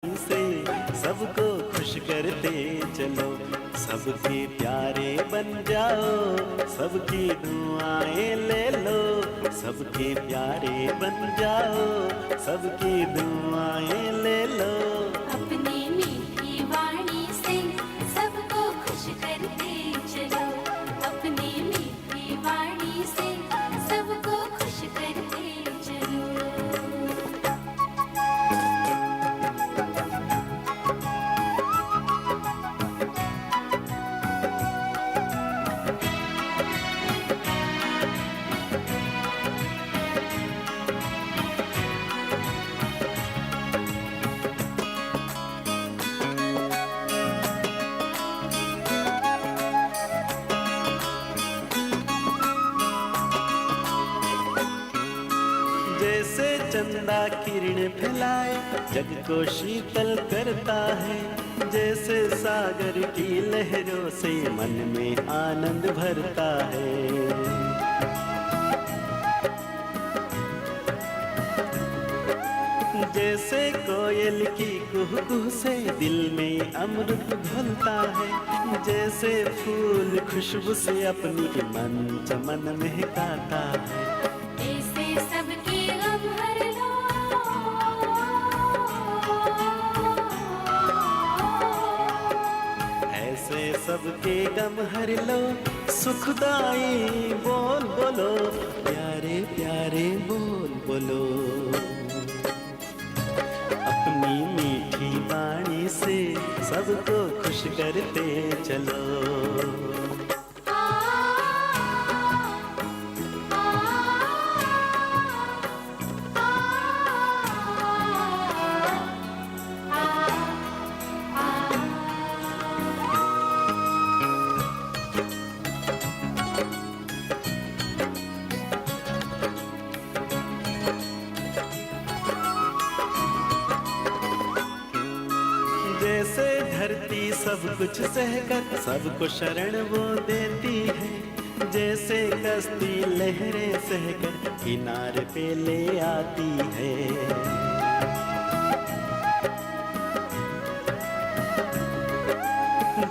से सबको खुश करते चलो, सबके प्यारे बन जाओ, सबकी दुआएं ले लो, सबके प्यारे बन जाओ, सबकी दुआएं ले लो। अपनी मीठी वाणी से सबको खुश करते चलो, अपनी मीठी वाणी से सबको खुश करते चलो। जैसे चंदा किरण फैलाए जग को शीतल करता है, जैसे सागर की लहरों से मन में आनंद भरता है। जैसे कोयल की कुहू कुहू से दिल में अमृत घुलता है, जैसे फूल खुशबू से अपनी मन चमन महकाता है। ऐसे सबके गम हर लो, ऐसे सबके गम हर लो, सुखदाई बोल बोलो, प्यारे प्यारे बोल बोलो। अपनी मीठी वाणी से सबको खुश करते चलो। जैसे धरती सब कुछ सहकर सबको शरण वो देती है, जैसे कश्ती लहरें सहकर किनारे पे ले आती है।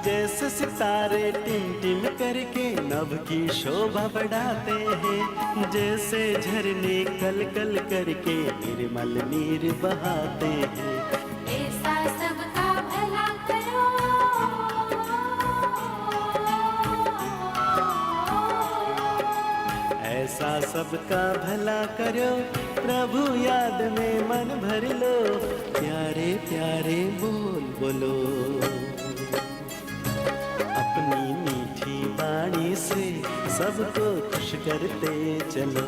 जैसे सितारे टिम टिम करके नभ की शोभा बढ़ाते हैं, जैसे झरने कल कल करके निर्मल नीर बहाते हैं। ऐसा सबका भला करो, ऐसा सबका भला करो, प्रभु याद में मन भर लो, प्यारे प्यारे बोल बोलो। अपनी मीठी वाणी से सबको खुश करते चलो।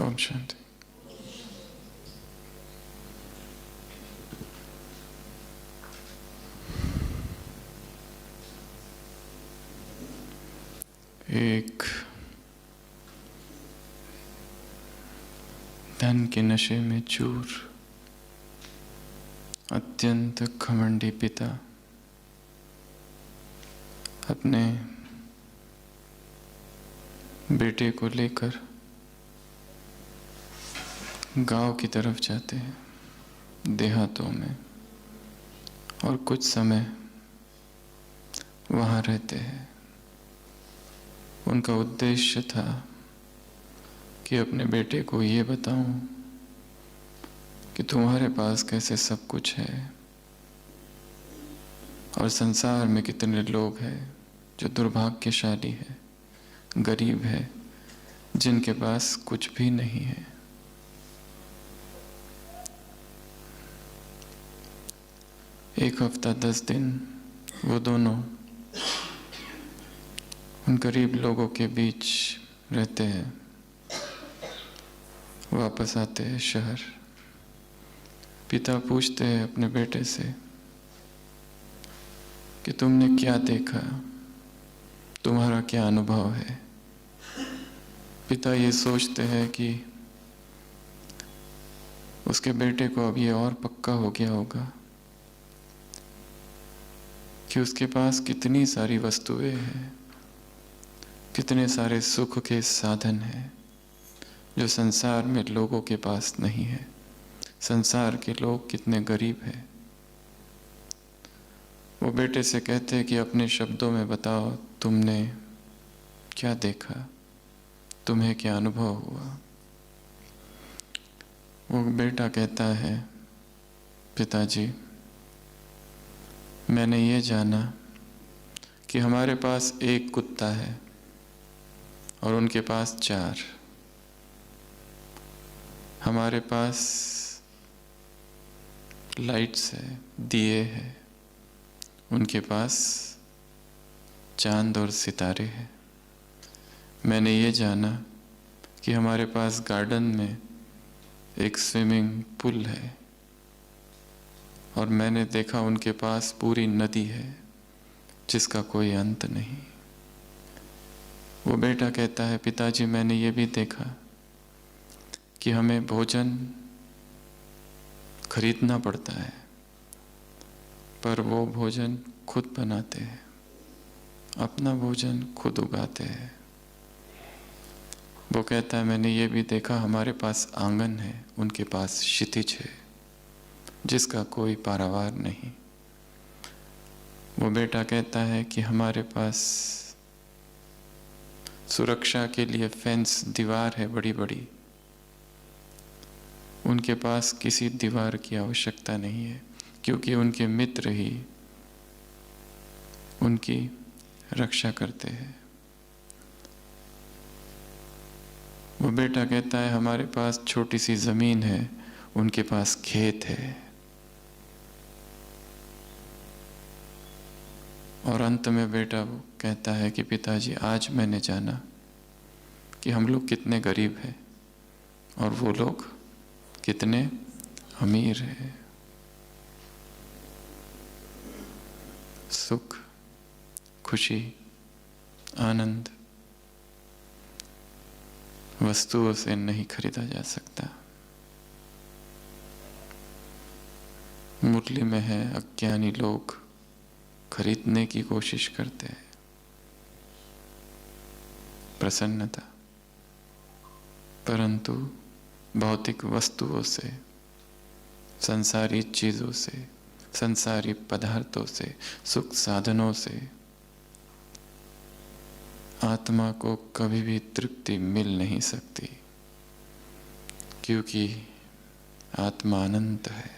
ओम शांति। एक धन के नशे में चूर अत्यंत घमंडी पिता अपने बेटे को लेकर गांव की तरफ जाते हैं, देहातों में, और कुछ समय वहाँ रहते हैं। उनका उद्देश्य था कि अपने बेटे को ये बताऊं कि तुम्हारे पास कैसे सब कुछ है और संसार में कितने लोग हैं जो दुर्भाग्यशाली है, गरीब है, जिनके पास कुछ भी नहीं है। एक हफ्ता 10 दिन वो दोनों उन गरीब लोगों के बीच रहते हैं। वापस आते हैं शहर। पिता पूछते हैं अपने बेटे से कि तुमने क्या देखा, तुम्हारा क्या अनुभव है। पिता ये सोचते हैं कि उसके बेटे को अब ये और पक्का हो गया होगा कि उसके पास कितनी सारी वस्तुएं हैं, कितने सारे सुख के साधन हैं जो संसार में लोगों के पास नहीं है। संसार के लोग कितने गरीब हैं। वो बेटे से कहते हैं कि अपने शब्दों में बताओ, तुमने क्या देखा, तुम्हें क्या अनुभव हुआ। वो बेटा कहता है, पिताजी, मैंने ये जाना कि हमारे पास एक कुत्ता है और उनके पास 4। हमारे पास लाइट्स है, दिए हैं, उनके पास चांद और सितारे हैं। मैंने ये जाना कि हमारे पास गार्डन में एक स्विमिंग पूल है और मैंने देखा उनके पास पूरी नदी है जिसका कोई अंत नहीं। वो बेटा कहता है, पिताजी, मैंने ये भी देखा कि हमें भोजन खरीदना पड़ता है, पर वो भोजन खुद बनाते हैं, अपना भोजन खुद उगाते हैं। वो कहता है, मैंने ये भी देखा हमारे पास आंगन है, उनके पास क्षितिज है जिसका कोई पारावार नहीं। वो बेटा कहता है कि हमारे पास सुरक्षा के लिए फेंस, दीवार है बड़ी बड़ी, उनके पास किसी दीवार की आवश्यकता नहीं है क्योंकि उनके मित्र ही उनकी रक्षा करते हैं। वो बेटा कहता है, हमारे पास छोटी सी जमीन है, उनके पास खेत है। और अंत में बेटा वो कहता है कि पिताजी, आज मैंने जाना कि हम लोग कितने गरीब हैं और वो लोग कितने अमीर हैं। सुख, खुशी, आनंद वस्तुओं से नहीं खरीदा जा सकता। मुरली में है, अज्ञानी लोग खरीदने की कोशिश करते हैं प्रसन्नता, परंतु भौतिक वस्तुओं से, संसारी चीजों से, संसारी पदार्थों से, सुख साधनों से आत्मा को कभी भी तृप्ति मिल नहीं सकती, क्योंकि आत्मा अनंत है,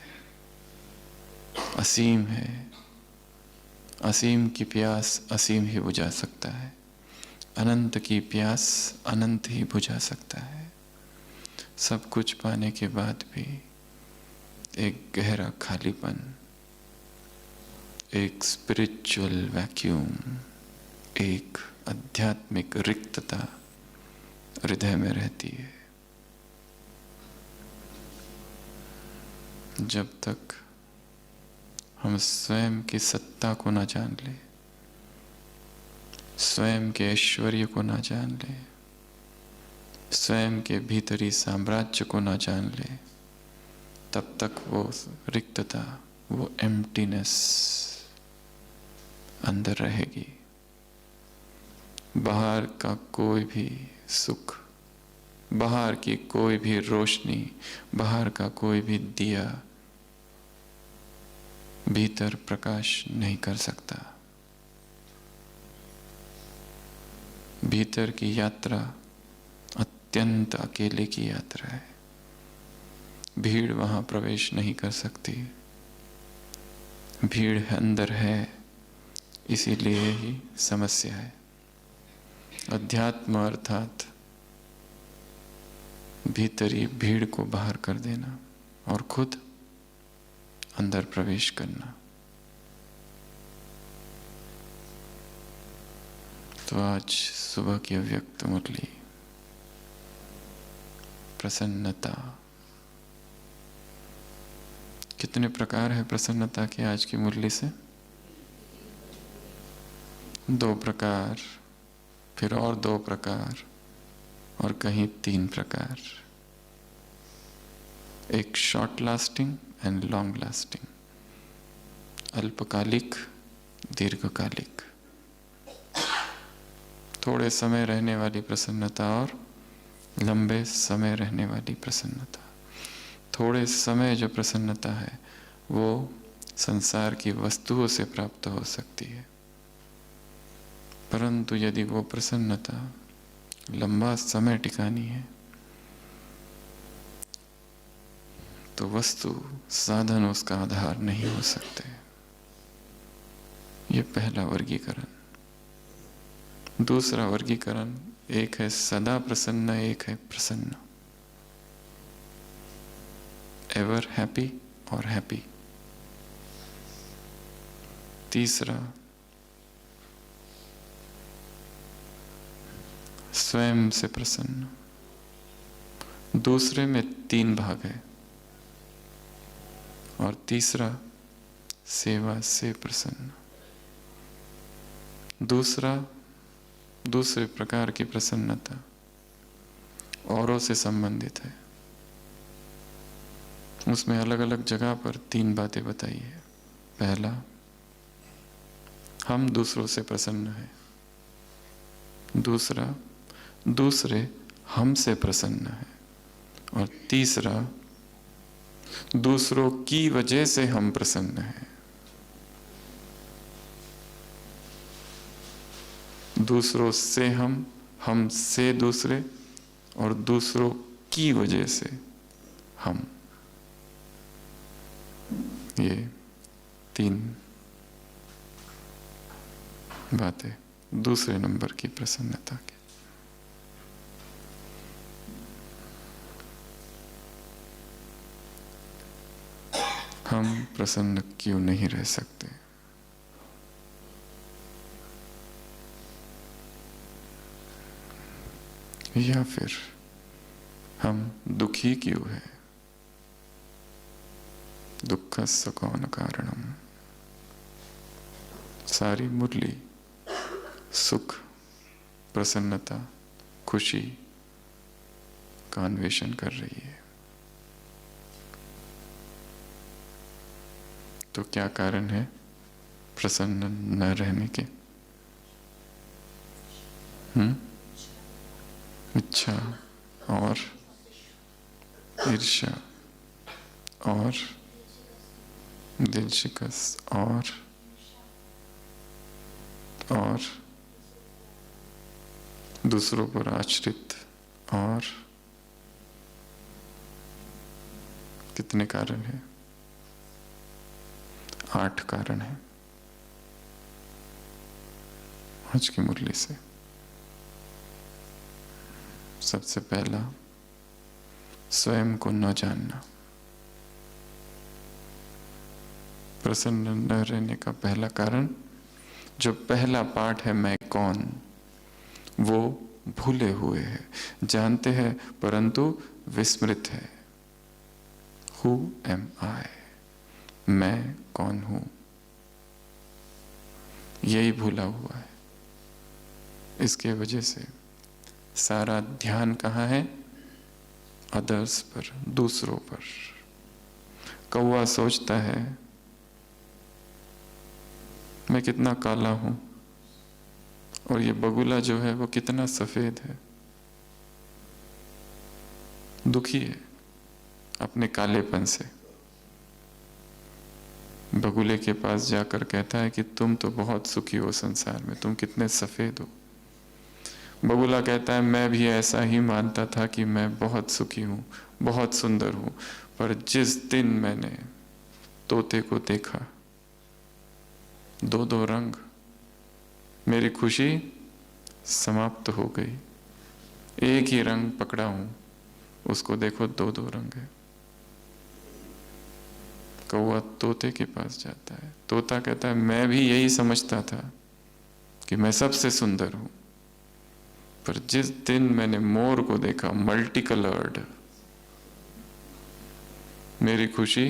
असीम है। असीम की प्यास असीम ही बुझा सकता है, अनंत की प्यास अनंत ही बुझा सकता है। सब कुछ पाने के बाद भी एक गहरा खालीपन, एक स्पिरिचुअल वैक्यूम, एक आध्यात्मिक रिक्तता हृदय में रहती है। जब तक हम स्वयं की सत्ता को ना जान ले, स्वयं के ऐश्वर्य को ना जान ले, स्वयं के भीतरी साम्राज्य को ना जान ले, तब तक वो रिक्तता, वो एम्प्टीनेस अंदर रहेगी। बाहर का कोई भी सुख, बाहर की कोई भी रोशनी, बाहर का कोई भी दिया भीतर प्रकाश नहीं कर सकता। भीतर की यात्रा अत्यंत अकेले की यात्रा है। भीड़ वहां प्रवेश नहीं कर सकती। भीड़ अंदर है, इसीलिए ही समस्या है। अध्यात्म अर्थात भीतरी भीड़ को बाहर कर देना और खुद अंदर प्रवेश करना। तो आज सुबह की अव्यक्त मुरली प्रसन्नता। कितने प्रकार है प्रसन्नता के आज की मुरली से? 2 प्रकार, फिर और 2 प्रकार, और कहीं 3 प्रकार। एक short lasting and long lasting, अल्पकालिक, दीर्घकालिक। थोड़े समय रहने वाली प्रसन्नता और लंबे समय रहने वाली प्रसन्नता। थोड़े समय जो प्रसन्नता है वो संसार की वस्तुओं से प्राप्त हो सकती है, परंतु यदि वो प्रसन्नता लंबा समय टिकानी है तो वस्तु, साधन उसका आधार नहीं हो सकते। ये पहला वर्गीकरण। दूसरा वर्गीकरण, एक है सदा प्रसन्न, एक है प्रसन्न, एवर हैप्पी और हैप्पी। तीसरा स्वयं से प्रसन्न। दूसरे में 3 भाग है। और तीसरा सेवा से प्रसन्न। दूसरे प्रकार की प्रसन्नता औरों से संबंधित है। उसमें अलग अलग जगह पर 3 बातें बताई है। पहला, हम दूसरों से प्रसन्न हैं। दूसरा, दूसरे हमसे प्रसन्न हैं। और तीसरा, दूसरों की वजह से हम प्रसन्न हैं। दूसरों से हम से दूसरे, और दूसरों की वजह से हम। ये 3 बातें दूसरे नंबर की प्रसन्नता की। हम प्रसन्न क्यों नहीं रह सकते? या फिर हम दुखी क्यों है? दुःखस्य कौन कारणम। सारी मुरली सुख, प्रसन्नता, खुशी का अन्वेषण कर रही है। तो क्या कारण है प्रसन्न न रहने के? इच्छा और ईर्ष्या और दिल शिकस्त और दूसरों पर आश्रित और कितने कारण हैं? 8 कारण है आज की मुरली से। सबसे पहला, स्वयं को न जानना। प्रसन्न न रहने का पहला कारण, जो पहला पाठ है मैं कौन, वो भूले हुए है। जानते हैं परंतु विस्मृत है। Who am I? मैं कौन हूं, यही भूला हुआ है। इसके वजह से सारा ध्यान कहाँ है? अदर्स पर, दूसरों पर। कौवा सोचता है मैं कितना काला हूं और ये बगुला जो है वो कितना सफेद है। दुखी है अपने कालेपन से। बगुले के पास जाकर कहता है कि तुम तो बहुत सुखी हो संसार में, तुम कितने सफेद हो। बगुला कहता है मैं भी ऐसा ही मानता था कि मैं बहुत सुखी हूँ, बहुत सुंदर हूँ, पर जिस दिन मैंने तोते को देखा, दो दो रंग, मेरी खुशी समाप्त हो गई। एक ही रंग पकड़ा हूं, उसको देखो दो दो रंग है। कौवा तोते के पास जाता है, तोता कहता है मैं भी यही समझता था कि मैं सबसे सुंदर हूं, पर जिस दिन मैंने मोर को देखा मल्टी कलर्ड, मेरी खुशी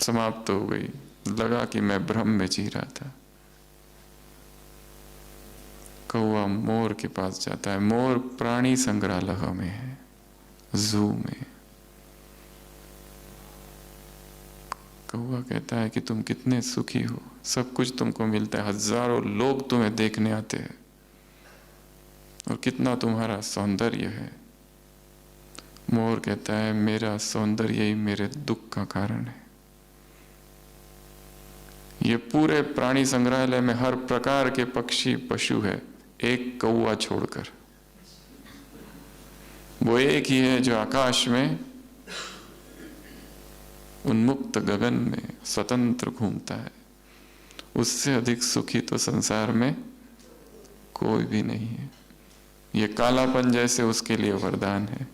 समाप्त हो गई। लगा कि मैं भ्रम में जी रहा था। कौवा मोर के पास जाता है। मोर प्राणी संग्रहालय में है, जू में। कौवा कहता है कि तुम कितने सुखी हो, सब कुछ तुमको मिलता है, हजारों लोग तुम्हें देखने आते हैं, और कितना तुम्हारा सौंदर्य है। मोर कहता है मेरा सौंदर्य ही मेरे दुख का कारण है। ये पूरे प्राणी संग्रहालय में हर प्रकार के पक्षी पशु है, एक कौवा छोड़कर। वो एक ही है जो आकाश में उन्मुक्त गगन में स्वतंत्र घूमता है। उससे अधिक सुखी तो संसार में कोई भी नहीं है। ये कालापन जैसे उसके लिए वरदान है।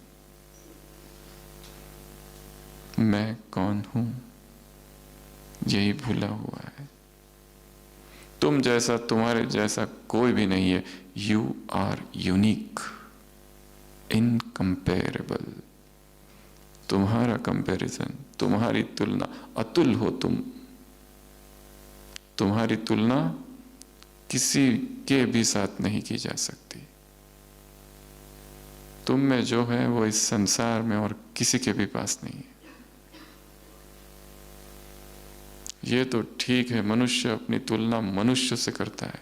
मैं कौन हूं, यही भूला हुआ है। तुम जैसा, तुम्हारे जैसा कोई भी नहीं है। You are unique, incomparable. तुम्हारा कंपैरिजन, तुम्हारी तुलना, अतुल हो तुम। तुम्हारी तुलना किसी के भी साथ नहीं की जा सकती। तुम में जो है वो इस संसार में और किसी के भी पास नहीं है। ये तो ठीक है, मनुष्य अपनी तुलना मनुष्य से करता है।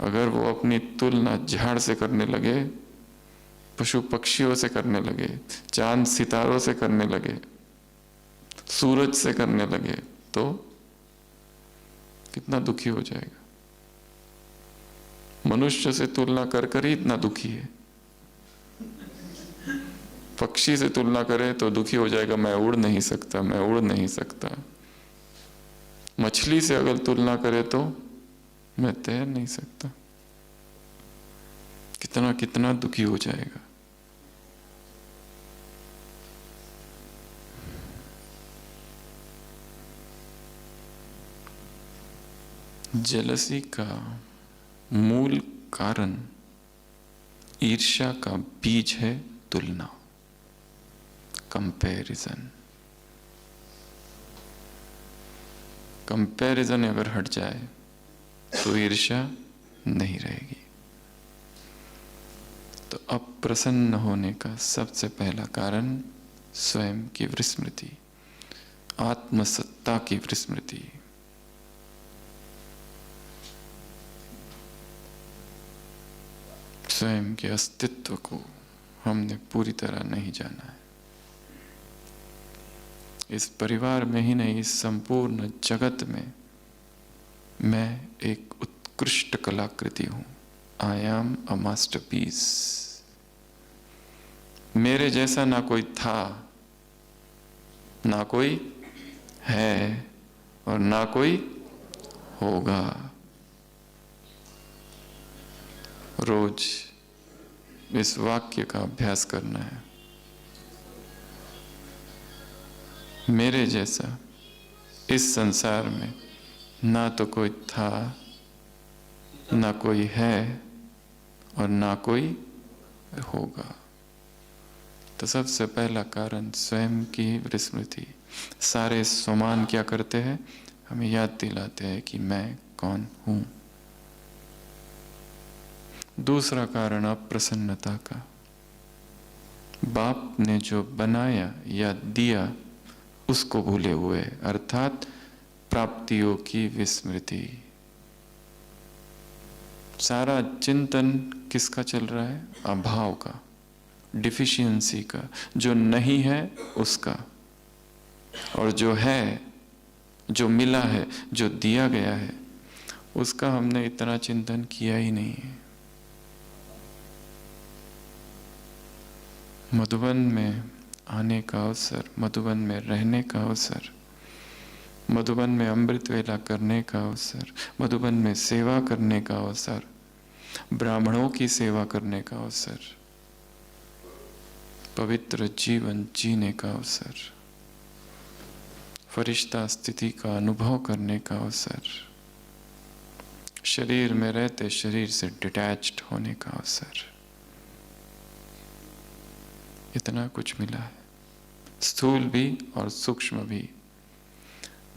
अगर वो अपनी तुलना झाड़ से करने लगे, पशु पक्षियों से करने लगे, चांद सितारों से करने लगे, सूरज से करने लगे, तो कितना दुखी हो जाएगा। मनुष्य से तुलना कर कर ही इतना दुखी है। पक्षी से तुलना करे तो दुखी हो जाएगा, मैं उड़ नहीं सकता, मैं उड़ नहीं सकता। मछली से अगर तुलना करे तो मैं तैर नहीं सकता। कितना कितना दुखी हो जाएगा। जेलसी का मूल कारण ईर्ष्या का बीज है तुलना, कंपैरिजन। कंपैरिजन अगर हट जाए तो ईर्ष्या नहीं रहेगी। तो अप्रसन्न होने का सबसे पहला कारण स्वयं की विस्मृति, आत्मसत्ता की विस्मृति। स्वयं के अस्तित्व को हमने पूरी तरह नहीं जाना है। इस परिवार में ही नहीं, इस संपूर्ण जगत में मैं एक उत्कृष्ट कलाकृति हूं। I am a masterpiece. मेरे जैसा ना कोई था, ना कोई है, और ना कोई होगा। रोज इस वाक्य का अभ्यास करना है। मेरे जैसा इस संसार में ना तो कोई था, ना कोई है, और ना कोई होगा। तो सबसे पहला कारण स्वयं की विस्मृति। सारे स्वमान क्या करते हैं? हमें याद दिलाते हैं कि मैं कौन हूं। दूसरा कारण अप्रसन्नता का। बाप ने जो बनाया या दिया उसको भूले हुए, अर्थात प्राप्तियों की विस्मृति। सारा चिंतन किसका चल रहा है? अभाव का, डिफिशियंसी का, जो नहीं है उसका, और जो है, जो मिला है, जो दिया गया है, उसका हमने इतना चिंतन किया ही नहीं है। मधुबन में आने का अवसर, मधुबन में रहने का अवसर, मधुबन में अमृत वेला करने का अवसर, मधुबन में सेवा करने का अवसर, ब्राह्मणों की सेवा करने का अवसर, पवित्र जीवन जीने का अवसर, फरिश्ता स्थिति का अनुभव करने का अवसर, शरीर में रहते शरीर से डिटैच्ड होने का अवसर, इतना कुछ मिला है, स्थूल भी और सूक्ष्म भी।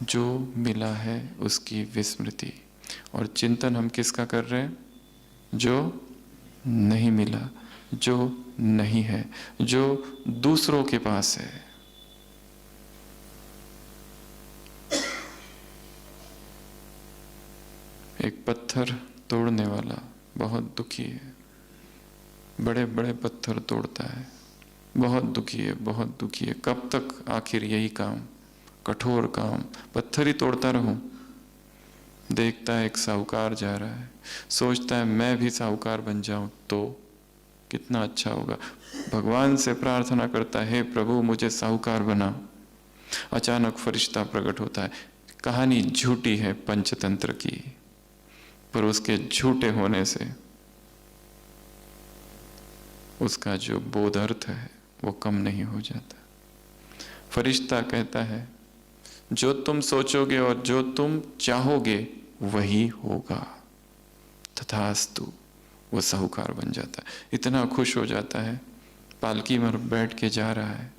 जो मिला है उसकी विस्मृति और चिंतन हम किसका कर रहे हैं? जो नहीं मिला, जो नहीं है, जो दूसरों के पास है। एक पत्थर तोड़ने वाला बहुत दुखी है, बड़े बड़े पत्थर तोड़ता है, बहुत दुखी है, बहुत दुखी है। कब तक आखिर यही काम, कठोर काम, पत्थर ही तोड़ता रहूं? देखता है एक साहूकार जा रहा है, सोचता है मैं भी साहूकार बन जाऊं तो कितना अच्छा होगा। भगवान से प्रार्थना करता है, हे प्रभु मुझे साहूकार बना। अचानक फरिश्ता प्रकट होता है। कहानी झूठी है पंचतंत्र की, पर उसके झूठे होने से उसका जो बोध अर्थ है वो कम नहीं हो जाता। फरिश्ता कहता है जो तुम सोचोगे और जो तुम चाहोगे वही होगा, तथास्तु। वो साहूकार बन जाता है, इतना खुश हो जाता है, पालकी में बैठ के जा रहा है।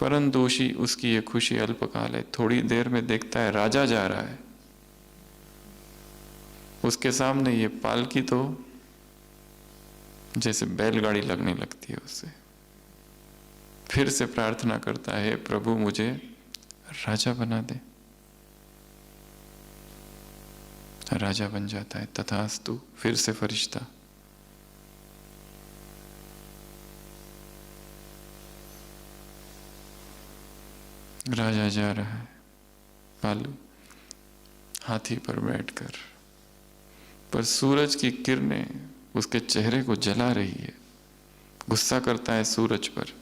परंतु उसकी ये खुशी अल्पकाल है। थोड़ी देर में देखता है राजा जा रहा है, उसके सामने ये पालकी तो जैसे बैलगाड़ी लगने लगती है उससे। फिर से प्रार्थना करता है, प्रभु मुझे राजा बना दे। राजा बन जाता है, तथास्तु। फिर से फरिश्ता। राजा जा रहा है पालू हाथी पर बैठकर, पर सूरज की किरणें उसके चेहरे को जला रही है। गुस्सा करता है सूरज पर।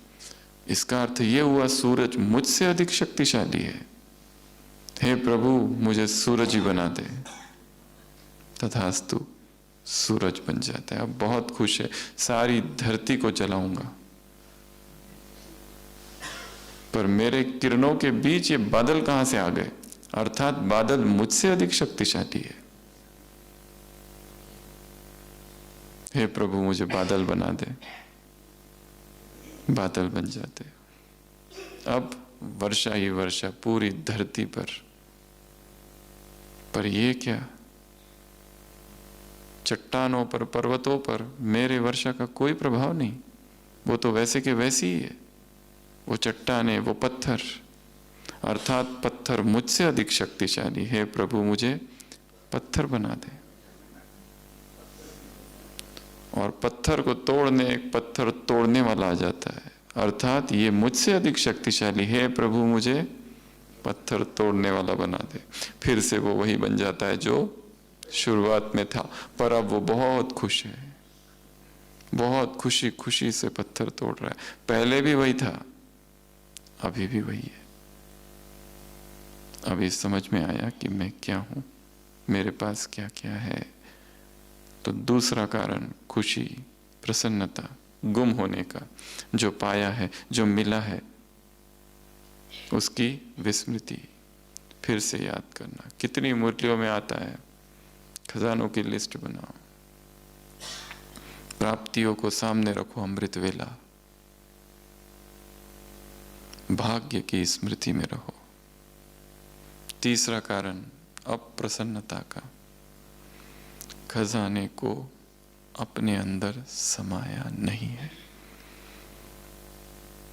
इसका अर्थ यह हुआ सूरज मुझसे अधिक शक्तिशाली है। हे प्रभु मुझे सूरज ही बना दे। तथास्तु, सूरज बन जाता है। अब बहुत खुश है, सारी धरती को जलाऊंगा, पर मेरे किरणों के बीच ये बादल कहां से आ गए? अर्थात बादल मुझसे अधिक शक्तिशाली है। हे प्रभु मुझे बादल बना दे। बादल बन जाते। अब वर्षा ही वर्षा पूरी धरती पर ये क्या? चट्टानों पर, पर्वतों पर मेरे वर्षा का कोई प्रभाव नहीं। वो तो वैसे के वैसी ही है। वो चट्टाने, वो पत्थर, अर्थात पत्थर मुझसे अधिक शक्तिशाली। हे प्रभु मुझे पत्थर बना दे। और पत्थर को तोड़ने एक पत्थर तोड़ने वाला आ जाता है, अर्थात ये मुझसे अधिक शक्तिशाली है। प्रभु मुझे पत्थर तोड़ने वाला बना दे। फिर से वो वही बन जाता है जो शुरुआत में था, पर अब वो बहुत खुश है, बहुत खुशी खुशी से पत्थर तोड़ रहा है। पहले भी वही था, अभी भी वही है। अभी समझ में आया कि मैं क्या हूं, मेरे पास क्या क्या है। तो दूसरा कारण खुशी, प्रसन्नता, गुम होने का, जो पाया है, जो मिला है, उसकी विस्मृति, फिर से याद करना। कितनी मूर्तियों में आता है, खजानों की लिस्ट बनाओ, प्राप्तियों को सामने रखो, अमृत वेला, भाग्य की स्मृति में रहो। तीसरा कारण अप्रसन्नता का, खजाने को अपने अंदर समाया नहीं है।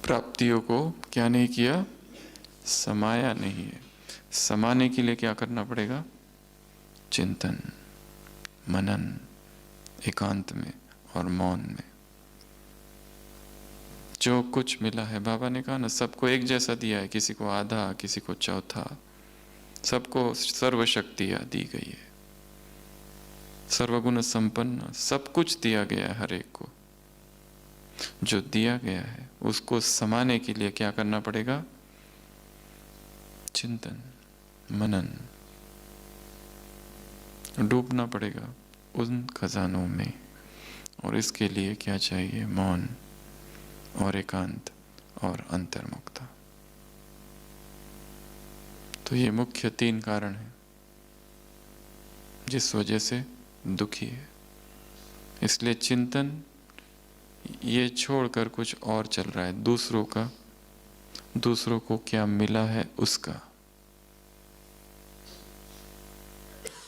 प्राप्तियों को क्या नहीं किया? समाया नहीं है। समाने के लिए क्या करना पड़ेगा? चिंतन, मनन, एकांत में और मौन में। जो कुछ मिला है, बाबा ने कहा ना, सबको एक जैसा दिया है, किसी को आधा, किसी को चौथा, सबको सर्वशक्तियां दी गई है, सर्वगुण संपन्न सब कुछ दिया गया है हर एक को। जो दिया गया है उसको समाने के लिए क्या करना पड़ेगा? चिंतन, मनन, डूबना पड़ेगा उन खजानों में। और इसके लिए क्या चाहिए? मौन और एकांत और अंतर्मुखता। तो ये मुख्य 3 कारण हैं जिस वजह से दुखी है। इसलिए चिंतन ये छोड़कर कुछ और चल रहा है, दूसरों का, दूसरों को क्या मिला है उसका।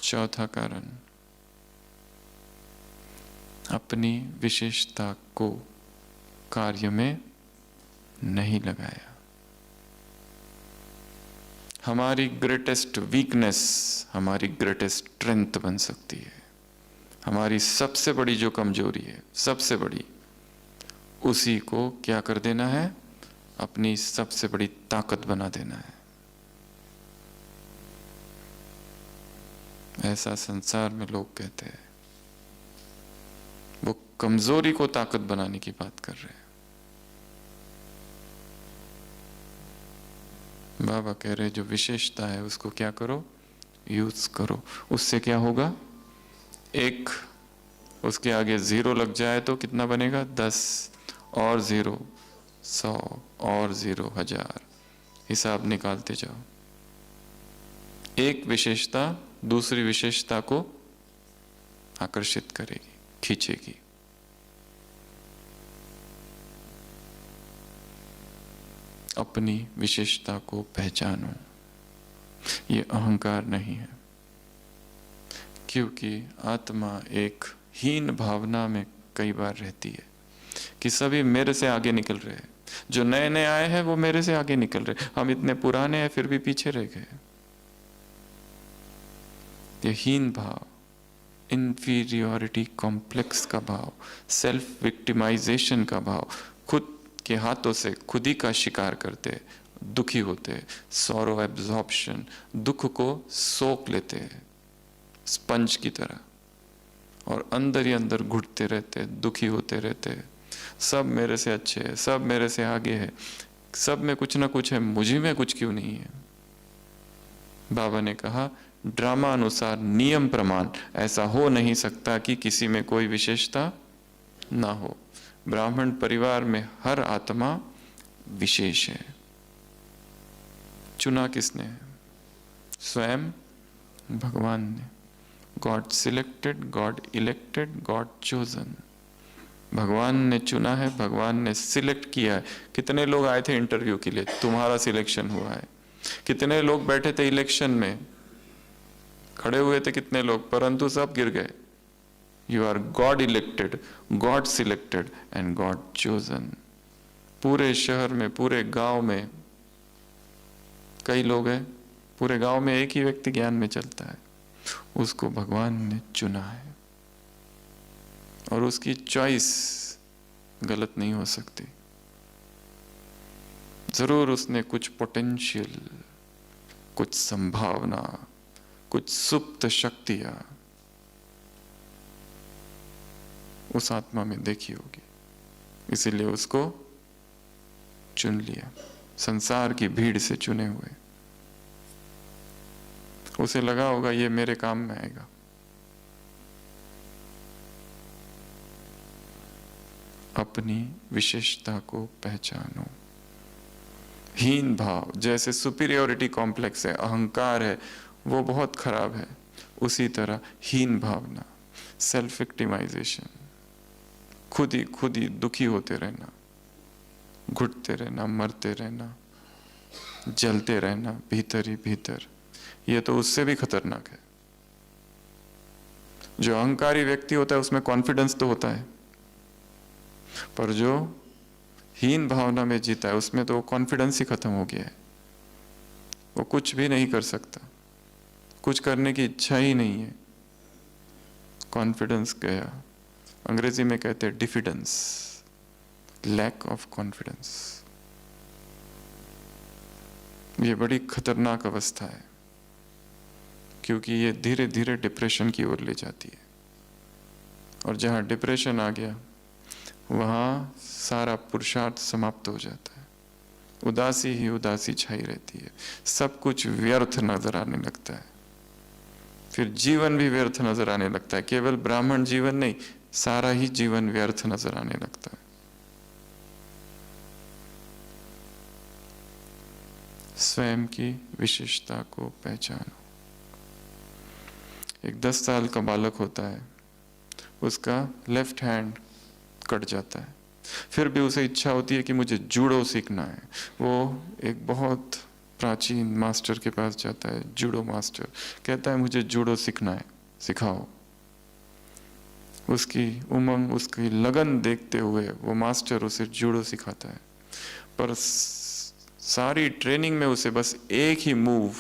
चौथा कारण, अपनी विशेषता को कार्य में नहीं लगाया। हमारी ग्रेटेस्ट वीकनेस हमारी ग्रेटेस्ट स्ट्रेंथ बन सकती है। हमारी सबसे बड़ी जो कमजोरी है, सबसे बड़ी, उसी को क्या कर देना है? अपनी सबसे बड़ी ताकत बना देना है। ऐसा संसार में लोग कहते हैं, वो कमजोरी को ताकत बनाने की बात कर रहे हैं। बाबा कह रहे जो विशेषता है उसको क्या करो? यूज करो। उससे क्या होगा? एक, उसके आगे 0 लग जाए तो कितना बनेगा? 10, और 0 100, और 0 1000। हिसाब निकालते जाओ। एक विशेषता दूसरी विशेषता को आकर्षित करेगी, खींचेगी। अपनी विशेषता को पहचानो। ये अहंकार नहीं है, क्योंकि आत्मा एक हीन भावना में कई बार रहती है कि सभी मेरे से आगे निकल रहे हैं। जो नए नए आए हैं वो मेरे से आगे निकल रहे, हम इतने पुराने हैं फिर भी पीछे रह गए। ये हीन भाव, इंफीरियरिटी कॉम्प्लेक्स का भाव, सेल्फ विक्टिमाइजेशन का भाव, खुद के हाथों से खुद ही का शिकार करते, दुखी होते, सॉरो एब्जॉर्प्शन, दुख को सोख लेते हैं स्पंज की तरह, और अंदर ही अंदर घुटते रहते, दुखी होते रहते। सब मेरे से अच्छे है, सब मेरे से आगे है, सब में कुछ ना कुछ है, मुझे में कुछ क्यों नहीं है? बाबा ने कहा ड्रामा अनुसार नियम प्रमाण ऐसा हो नहीं सकता कि किसी में कोई विशेषता ना हो। ब्राह्मण परिवार में हर आत्मा विशेष है। चुना किसने है? स्वयं भगवान ने। God selected, God elected, God chosen. भगवान ने चुना है, भगवान ने सिलेक्ट किया है। कितने लोग आए थे इंटरव्यू के लिए? तुम्हारा सिलेक्शन हुआ है। कितने लोग बैठे थे इलेक्शन में? खड़े हुए थे कितने लोग, परंतु सब गिर गए। You are God elected, God selected and God chosen. पूरे शहर में, पूरे गांव में कई लोग हैं, पूरे गांव में एक ही व्यक्ति ज्ञान में चलता है, उसको भगवान ने चुना है। और उसकी चॉइस गलत नहीं हो सकती। जरूर उसने कुछ पोटेंशियल, कुछ संभावना, कुछ सुप्त शक्तियां उस आत्मा में देखी होगी, इसीलिए उसको चुन लिया। संसार की भीड़ से चुने हुए। उसे लगा होगा ये मेरे काम में आएगा। अपनी विशेषता को पहचानो। हीन भाव, जैसे सुपीरियोरिटी कॉम्प्लेक्स है, अहंकार है, वो बहुत खराब है। उसी तरह हीन भावना, सेल्फ विक्टिमाइजेशन, खुद ही दुखी होते रहना, घुटते रहना, मरते रहना, जलते रहना भीतर ही भीतर, ये तो उससे भी खतरनाक है। जो अहंकारी व्यक्ति होता है उसमें कॉन्फिडेंस तो होता है, पर जो हीन भावना में जीता है उसमें तो कॉन्फिडेंस ही खत्म हो गया है। वो कुछ भी नहीं कर सकता, कुछ करने की इच्छा ही नहीं है। कॉन्फिडेंस गया, अंग्रेजी में कहते हैं डिफिडेंस। Lack of confidence. ये बड़ी खतरनाक अवस्था है, क्योंकि ये धीरे धीरे डिप्रेशन की ओर ले जाती है। और जहाँ डिप्रेशन आ गया, वहाँ सारा पुरुषार्थ समाप्त हो जाता है। उदासी ही उदासी छाई रहती है, सब कुछ व्यर्थ नजर आने लगता है। फिर जीवन भी व्यर्थ नजर आने लगता है। केवल ब्राह्मण जीवन नहीं, सारा ही जीवन व्यर्थ नजर आने लगता है। स्वयं की विशेषता को पहचानो। एक 10 साल का बालक होता है, उसका लेफ्ट हैंड कट जाता है, फिर भी उसे इच्छा होती है कि मुझे जूडो सीखना है। वो एक बहुत प्राचीन मास्टर के पास जाता है, जूडो मास्टर, कहता है मुझे जूडो सीखना है, सिखाओ। उसकी उमंग, उसकी लगन देखते हुए वो मास्टर उसे जूडो सिखाता है, पर सारी ट्रेनिंग में उसे बस एक ही मूव,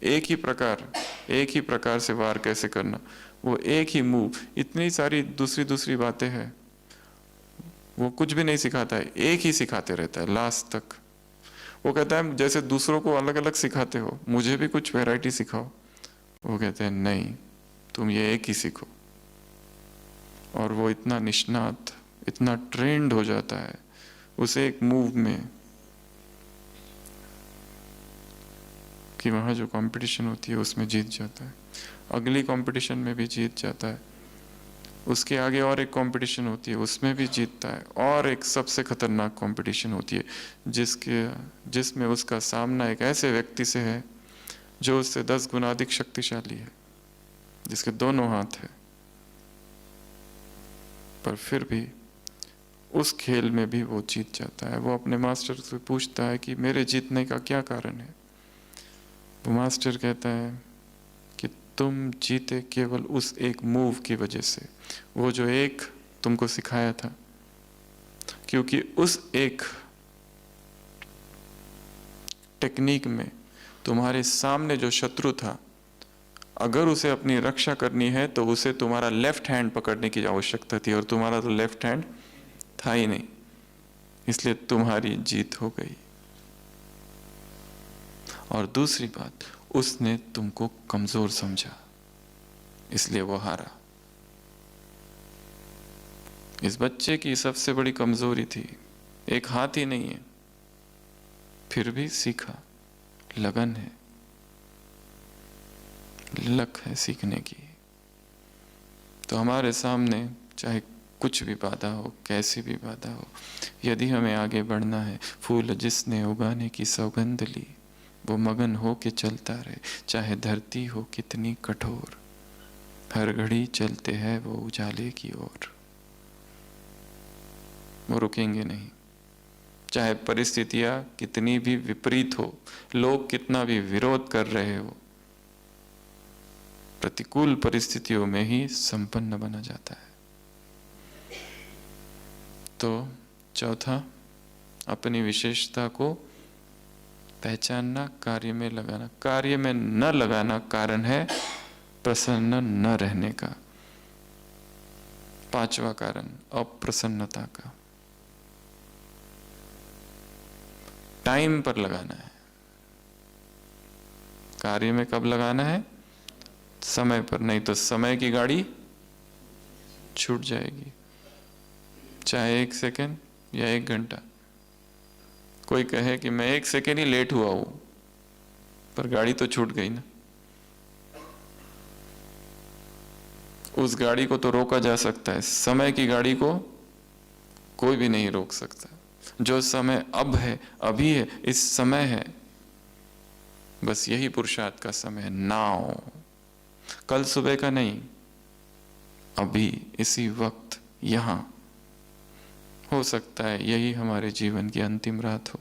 एक ही प्रकार से वार कैसे करना, वो एक ही मूव, इतनी सारी दूसरी बातें हैं, वो कुछ भी नहीं सिखाता है, एक ही सिखाते रहता है लास्ट तक। वो कहता है जैसे दूसरों को अलग अलग सिखाते हो, मुझे भी कुछ वैरायटी सिखाओ। वो कहते हैं नहीं, तुम ये एक ही सीखो। और वो इतना निष्णात, इतना ट्रेंड हो जाता है उसे एक मूव में, कि वहाँ जो कंपटीशन होती है उसमें जीत जाता है, अगली कंपटीशन में भी जीत जाता है, उसके आगे और एक कंपटीशन होती है उसमें भी जीतता है, और एक सबसे खतरनाक कंपटीशन होती है जिसमें उसका सामना एक ऐसे व्यक्ति से है जो उससे 10 गुना अधिक शक्तिशाली है, जिसके दोनों हाथ है। पर फिर भी उस खेल में भी वो जीत जाता है। वो अपने मास्टर से पूछता है कि मेरे जीतने का क्या कारण है। वो मास्टर कहता है कि तुम जीते केवल उस एक मूव की वजह से, वो जो एक तुमको सिखाया था, क्योंकि उस एक टेक्निक में तुम्हारे सामने जो शत्रु था, अगर उसे अपनी रक्षा करनी है तो उसे तुम्हारा लेफ्ट हैंड पकड़ने की आवश्यकता थी, और तुम्हारा तो लेफ्ट हैंड था ही नहीं, इसलिए तुम्हारी जीत हो गई। और दूसरी बात, उसने तुमको कमजोर समझा, इसलिए वो हारा। इस बच्चे की सबसे बड़ी कमजोरी थी, एक हाथ ही नहीं है, फिर भी सीखा, लगन है, लक है सीखने की। तो हमारे सामने चाहे कुछ भी बाधा हो, कैसी भी बाधा हो, यदि हमें आगे बढ़ना है, फूल जिसने उगाने की सौगंध ली, वो मगन हो के चलता रहे, चाहे धरती हो कितनी कठोर, हर घड़ी चलते हैं वो उजाले की ओर। वो रुकेंगे नहीं, चाहे परिस्थितियां कितनी भी विपरीत हो, लोग कितना भी विरोध कर रहे हो, प्रतिकूल परिस्थितियों में ही संपन्न बना जाता है। तो चौथा, अपनी विशेषता को पहचानना, कार्य में लगाना। कार्य में न लगाना कारण है प्रसन्न न रहने का। 5वां कारण, अप्रसन्नता का। टाइम पर लगाना है। कार्य में कब लगाना है? समय पर, नहीं तो समय की गाड़ी छूट जाएगी, चाहे 1 सेकेंड या 1 घंटा। कोई कहे कि मैं 1 सेकेंड ही लेट हुआ हूं, पर गाड़ी तो छूट गई ना। उस गाड़ी को तो रोका जा सकता है, समय की गाड़ी को कोई भी नहीं रोक सकता। जो समय अब है, अभी है, इस समय है, बस यही पुरुषार्थ का समय है। नाउ, कल सुबह का नहीं, अभी इसी वक्त यहां। हो सकता है यही हमारे जीवन की अंतिम रात हो।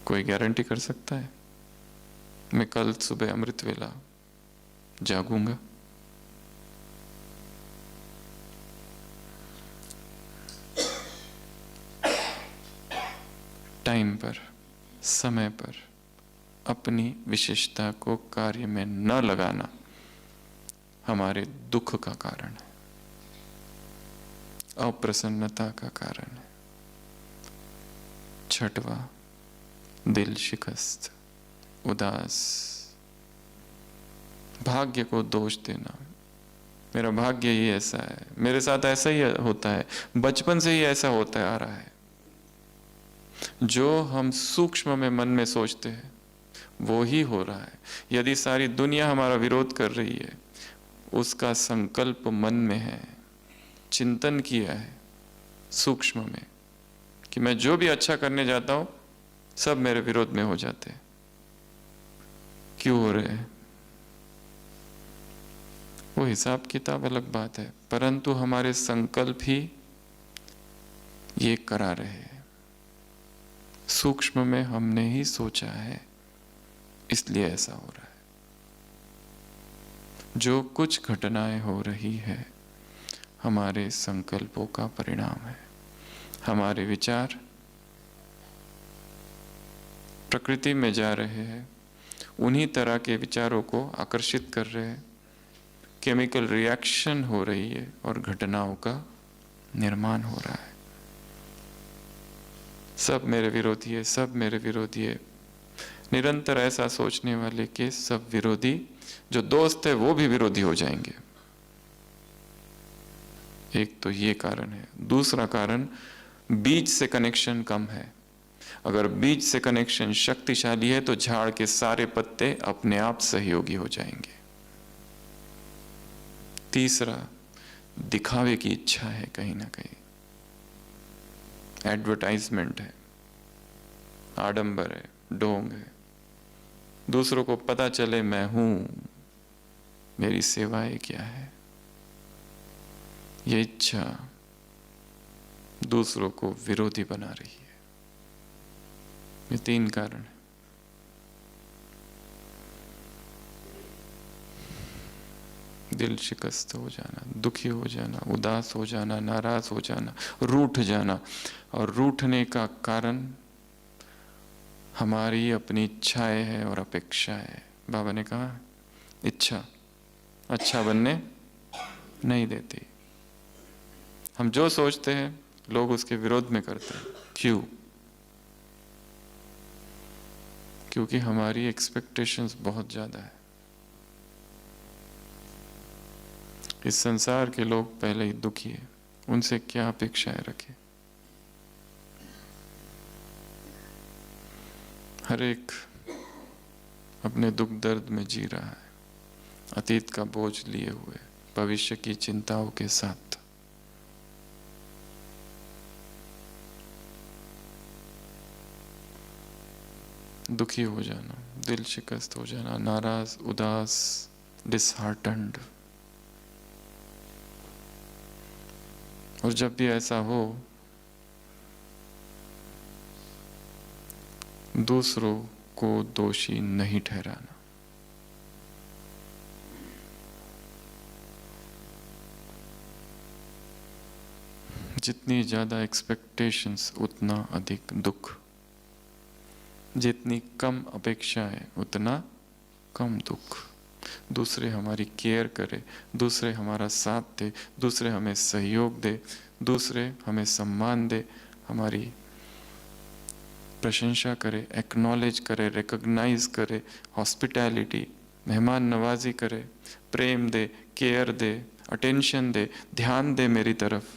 कोई गारंटी कर सकता है मैं कल सुबह अमृत वेला जागूंगा? टाइम पर, समय पर अपनी विशेषता को कार्य में न लगाना हमारे दुख का कारण है। अप्रसन्नता का कारण है। छठवा, दिल शिकस्त, उदास, भाग्य को दोष देना। मेरा भाग्य ही ऐसा है, मेरे साथ ऐसा ही होता है, बचपन से ही ऐसा होता आ रहा है। जो हम सूक्ष्म में मन में सोचते हैं वो ही हो रहा है। यदि सारी दुनिया हमारा विरोध कर रही है, उसका संकल्प मन में है, चिंतन किया है सूक्ष्म में कि मैं जो भी अच्छा करने जाता हूं सब मेरे विरोध में हो जाते हैं। क्यों हो रहे हैं? वो हिसाब किताब अलग बात है, परंतु हमारे संकल्प ही ये करा रहे हैं। सूक्ष्म में हमने ही सोचा है, इसलिए ऐसा हो रहा है। जो कुछ घटनाएं हो रही है हमारे संकल्पों का परिणाम है। हमारे विचार प्रकृति में जा रहे हैं, उन्हीं तरह के विचारों को आकर्षित कर रहे हैं। केमिकल रिएक्शन हो रही है और घटनाओं का निर्माण हो रहा है। सब मेरे विरोधी है, सब मेरे विरोधी है। निरंतर ऐसा सोचने वाले के सब विरोधी, जो दोस्त है वो भी विरोधी हो जाएंगे। एक तो ये कारण है। दूसरा कारण, बीज से कनेक्शन कम है। अगर बीज से कनेक्शन शक्तिशाली है तो झाड़ के सारे पत्ते अपने आप सहयोगी हो जाएंगे। तीसरा, दिखावे की इच्छा है, कहीं ना कहीं एडवर्टाइजमेंट है, आडंबर है, ढोंग है। दूसरों को पता चले मैं हूं, मेरी सेवाएं क्या है। ये इच्छा दूसरों को विरोधी बना रही है। ये तीन कारण है। दिल शिकस्त हो जाना, दुखी हो जाना, उदास हो जाना, नाराज हो जाना, रूठ जाना। और रूठने का कारण हमारी अपनी इच्छाएं है और अपेक्षाएं है। बाबा ने कहा इच्छा अच्छा बनने नहीं देती। हम जो सोचते हैं लोग उसके विरोध में करते हैं। क्यों? क्योंकि हमारी एक्सपेक्टेशंस बहुत ज्यादा है। इस संसार के लोग पहले ही दुखी है, उनसे क्या अपेक्षाएं रखें। हर एक अपने दुख दर्द में जी रहा है, अतीत का बोझ लिए हुए, भविष्य की चिंताओं के साथ। दुखी हो जाना, दिल शिकस्त हो जाना, नाराज, उदास, डिसहार्टन्ड। और जब भी ऐसा हो, दूसरों को दोषी नहीं ठहराना। जितनी ज्यादा एक्सपेक्टेशंस उतना अधिक दुख, जितनी कम अपेक्षाएं उतना कम दुख। दूसरे हमारी केयर करे, दूसरे हमारा साथ दे, दूसरे हमें सहयोग दे, दूसरे हमें सम्मान दे, हमारी प्रशंसा करे, एक्नॉलेज करे, रिकॉग्नाइज करे, हॉस्पिटैलिटी, मेहमान नवाजी करे, प्रेम दे, केयर दे, अटेंशन दे, ध्यान दे मेरी तरफ,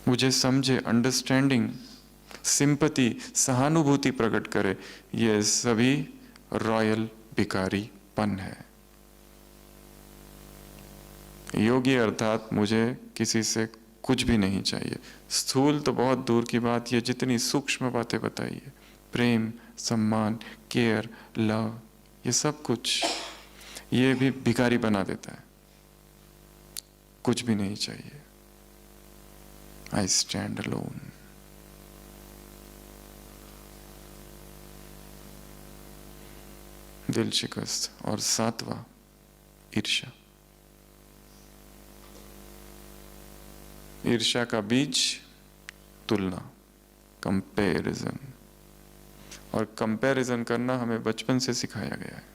मुझे समझे, अंडरस्टैंडिंग, सिंपैथी, सहानुभूति प्रकट करे। ये सभी रॉयल भिखारीपन है। योगी अर्थात मुझे किसी से कुछ भी नहीं चाहिए। स्थूल तो बहुत दूर की बात, ये जितनी सूक्ष्म बातें बताई है, प्रेम, सम्मान, केयर, लव, ये सब कुछ, ये भी भिखारी बना देता है। कुछ भी नहीं चाहिए। I stand alone. दिल शिकस्त। और सातवां, ईर्ष्या। ईर्ष्या का बीज तुलना, कंपैरिजन। और कंपैरिजन करना हमें बचपन से सिखाया गया है।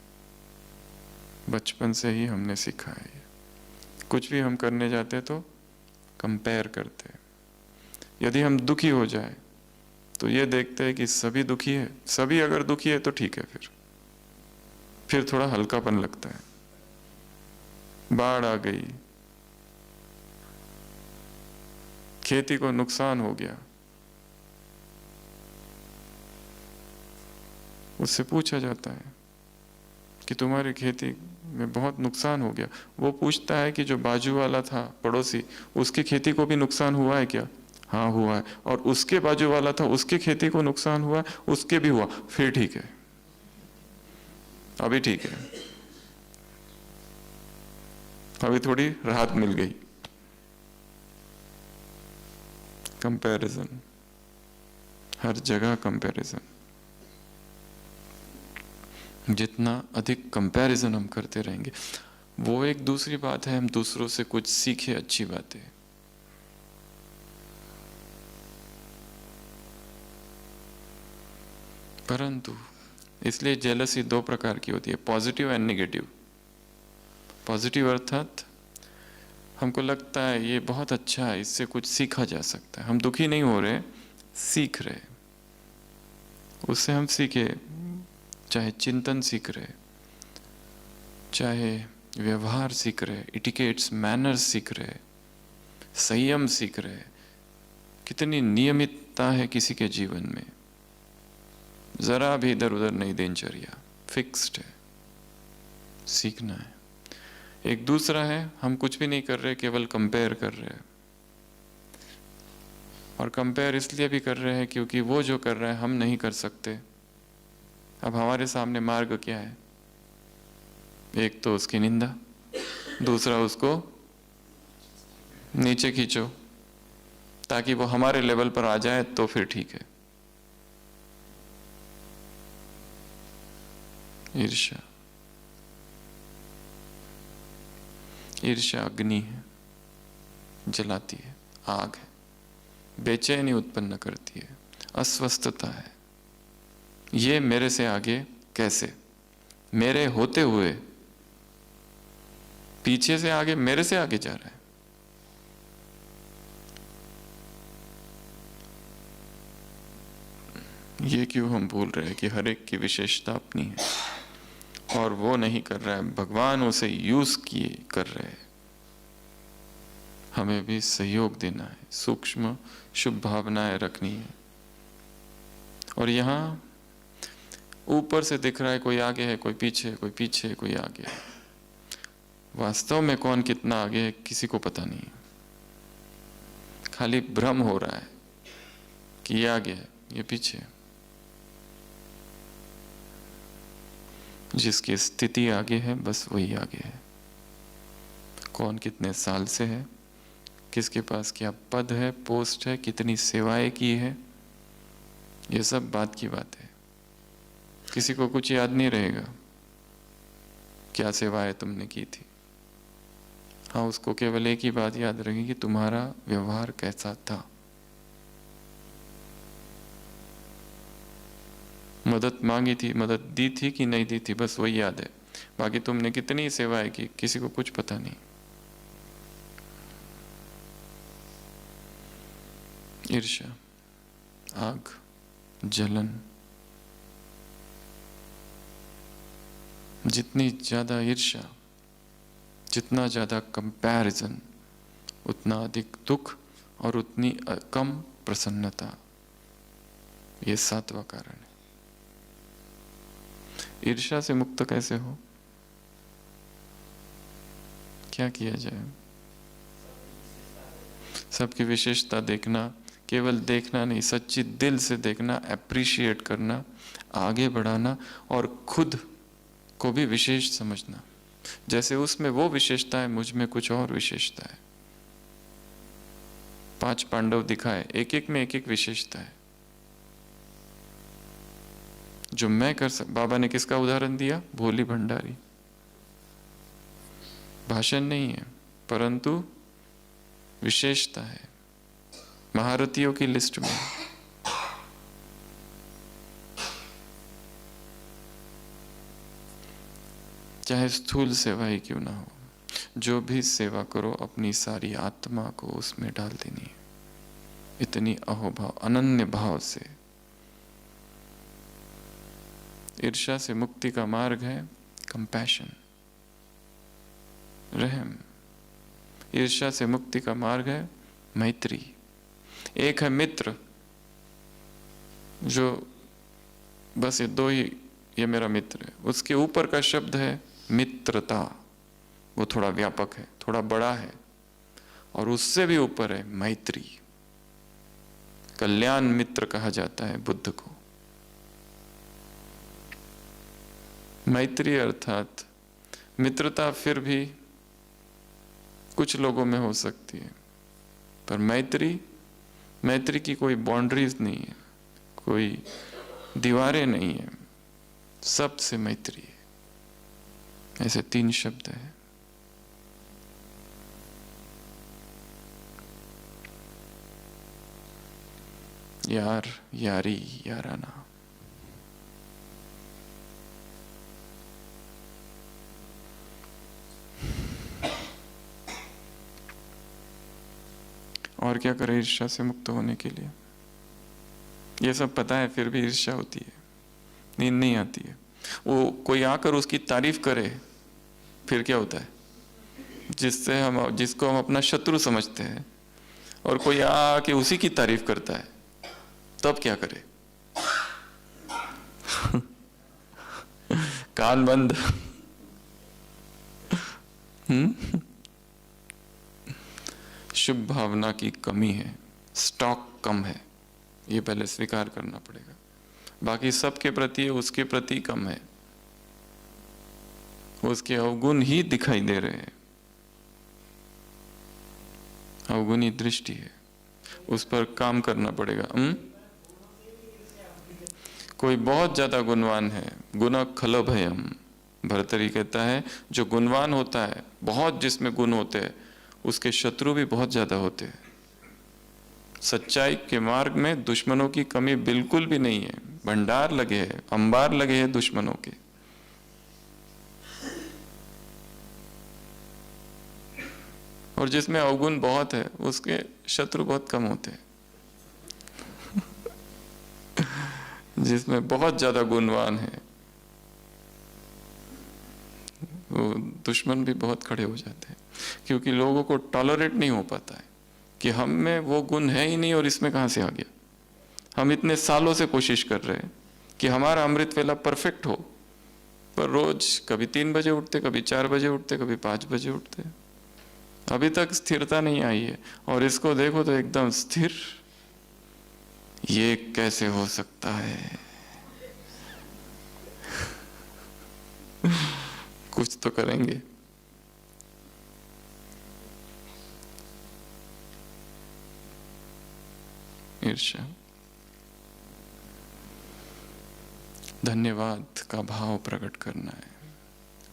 बचपन से ही हमने सीखा है। कुछ भी हम करने जाते तो कंपेयर करते हैं। यदि हम दुखी हो जाए तो ये देखते हैं कि सभी दुखी है, सभी अगर दुखी है तो ठीक है, फिर थोड़ा हल्कापन लगता है। बाढ़ आ गई, खेती को नुकसान हो गया, उससे पूछा जाता है कि तुम्हारी खेती में बहुत नुकसान हो गया। वो पूछता है कि जो बाजू वाला था पड़ोसी, उसकी खेती को भी नुकसान हुआ है क्या? हाँ हुआ है। और उसके बाजू वाला था, उसकी खेती को नुकसान हुआ, उसके भी हुआ, फिर ठीक है, अभी ठीक है, अभी थोड़ी राहत मिल गई। कंपैरिजन, हर जगह कंपैरिजन। जितना अधिक कंपैरिजन हम करते रहेंगे, वो एक दूसरी बात है, हम दूसरों से कुछ सीखे, अच्छी बात है। परंतु इसलिए जेलसी दो प्रकार की होती है, पॉजिटिव एंड नेगेटिव। पॉजिटिव अर्थात हमको लगता है ये बहुत अच्छा है, इससे कुछ सीखा जा सकता है, हम दुखी नहीं हो रहे, सीख रहे, उससे हम सीखे, चाहे चिंतन सीख रहे, चाहे व्यवहार सीख रहे, इटिकेट्स मैनर्स सीख रहे, संयम सीख रहे, कितनी नियमितता है किसी के जीवन में, जरा भी इधर उधर नहीं दिनचर्या, फिक्स्ड है, सीखना है। एक दूसरा है, हम कुछ भी नहीं कर रहे, केवल कंपेयर कर रहे हैं, और कंपेयर इसलिए भी कर रहे हैं क्योंकि वो जो कर रहा है हम नहीं कर सकते। अब हमारे सामने मार्ग क्या है? एक तो उसकी निंदा, दूसरा उसको नीचे खींचो ताकि वो हमारे लेवल पर आ जाए, तो फिर ठीक है। ईर्ष्या, ईर्ष्या अग्नि है, जलाती है, आग है, बेचैनी उत्पन्न करती है, अस्वस्थता है। ये मेरे से आगे कैसे, मेरे होते हुए पीछे से आगे, मेरे से आगे जा रहा है। ये क्यों हम भूल रहे हैं कि हर एक की विशेषता अपनी है और वो नहीं कर रहा है, भगवान उसे यूज किए कर रहे हैं। हमें भी सहयोग देना है, सूक्ष्म शुभ भावनाएं रखनी है। और यहाँ ऊपर से दिख रहा है कोई आगे है, कोई पीछे, कोई पीछे, कोई आगे है। वास्तव में कौन कितना आगे है किसी को पता नहीं, खाली भ्रम हो रहा है कि ये आगे है, ये पीछे है। जिसकी स्थिति आगे है बस वही आगे है। कौन कितने साल से है, किसके पास क्या पद है, पोस्ट है, कितनी सेवाएं की है, ये सब बात की बात है। किसी को कुछ याद नहीं रहेगा क्या सेवाएं तुमने की थी। हाँ, उसको केवल एक ही बात याद रहेगी, तुम्हारा व्यवहार कैसा था, मदद मांगी थी, मदद दी थी कि नहीं दी थी, बस वही याद है। बाकी तुमने कितनी सेवाएं की किसी को कुछ पता नहीं। ईर्ष्या, आग, जलन। जितनी ज्यादा ईर्ष्या, जितना ज्यादा कंपैरिजन, उतना अधिक दुख और उतनी कम प्रसन्नता। ये 7वां कारण है। ईर्ष्या से मुक्त कैसे हो, क्या किया जाए? सबकी विशेषता देखना, केवल देखना नहीं, सच्ची दिल से देखना, एप्रिशिएट करना, आगे बढ़ाना और खुद को भी विशेष समझना। जैसे उसमें वो विशेषता है, मुझ में कुछ और विशेषता है। 5 पांडव दिखाए, एक एक में एक एक विशेषता है जो मैं कर सक। बाबा ने किसका उदाहरण दिया? भोली भंडारी। भाषण नहीं है परंतु विशेषता है, महारथियों की लिस्ट में। चाहे स्थूल सेवा ही क्यों ना हो, जो भी सेवा करो अपनी सारी आत्मा को उसमें डाल देनी है, इतनी अहोभाव अनन्य भाव से। ईर्ष्या से मुक्ति का मार्ग है कंपैशन, रहम। ईर्ष्या से मुक्ति का मार्ग है मैत्री। एक है मित्र, जो बस ये दो ही, ये मेरा मित्र है। उसके ऊपर का शब्द है मित्रता, वो थोड़ा व्यापक है, थोड़ा बड़ा है। और उससे भी ऊपर है मैत्री, कल्याण मित्र कहा जाता है बुद्ध को। मैत्री अर्थात मित्रता फिर भी कुछ लोगों में हो सकती है, पर मैत्री की कोई बाउंड्रीज नहीं है, कोई दीवारें नहीं है, सबसे मैत्री है। ऐसे 3 शब्द है। यार, यारी, याराना। और क्या करें ईर्ष्या से मुक्त होने के लिए? ये सब पता है, फिर भी ईर्ष्या होती है, नींद नहीं आती है। वो कोई आकर उसकी तारीफ करे, फिर क्या होता है? जिसको हम अपना शत्रु समझते हैं, और कोई आके उसी की तारीफ करता है, तब क्या करे? कान बंद। शुभ भावना की कमी है, स्टॉक कम है, ये पहले स्वीकार करना पड़ेगा। बाकी सबके प्रति, उसके प्रति कम है, उसके अवगुण ही दिखाई दे रहे हैं, अवगुणी दृष्टि है, उस पर काम करना पड़ेगा। कोई बहुत ज्यादा गुणवान है, गुण खलभयम, भर्तरी कहता है जो गुणवान होता है, बहुत जिसमें गुण होते हैं, उसके शत्रु भी बहुत ज्यादा होते हैं। सच्चाई के मार्ग में दुश्मनों की कमी बिल्कुल भी नहीं है, भंडार लगे हैं, अंबार लगे हैं दुश्मनों के। और जिसमें अवगुण बहुत है, उसके शत्रु बहुत कम होते हैं। जिसमें बहुत ज्यादा गुणवान है, वो दुश्मन भी बहुत खड़े हो जाते हैं, क्योंकि लोगों को टॉलरेट नहीं हो पाता है कि हम में वो गुण है ही नहीं और इसमें कहां से आ गया। हम इतने सालों से कोशिश कर रहे हैं कि हमारा अमृत वेला परफेक्ट हो, पर रोज कभी 3 बजे उठते, कभी 4 बजे उठते, कभी 5 बजे उठते, अभी तक स्थिरता नहीं आई है। और इसको देखो तो एकदम स्थिर, ये कैसे हो सकता है? कुछ तो करेंगे। ईर्ष्या, धन्यवाद का भाव प्रकट करना है,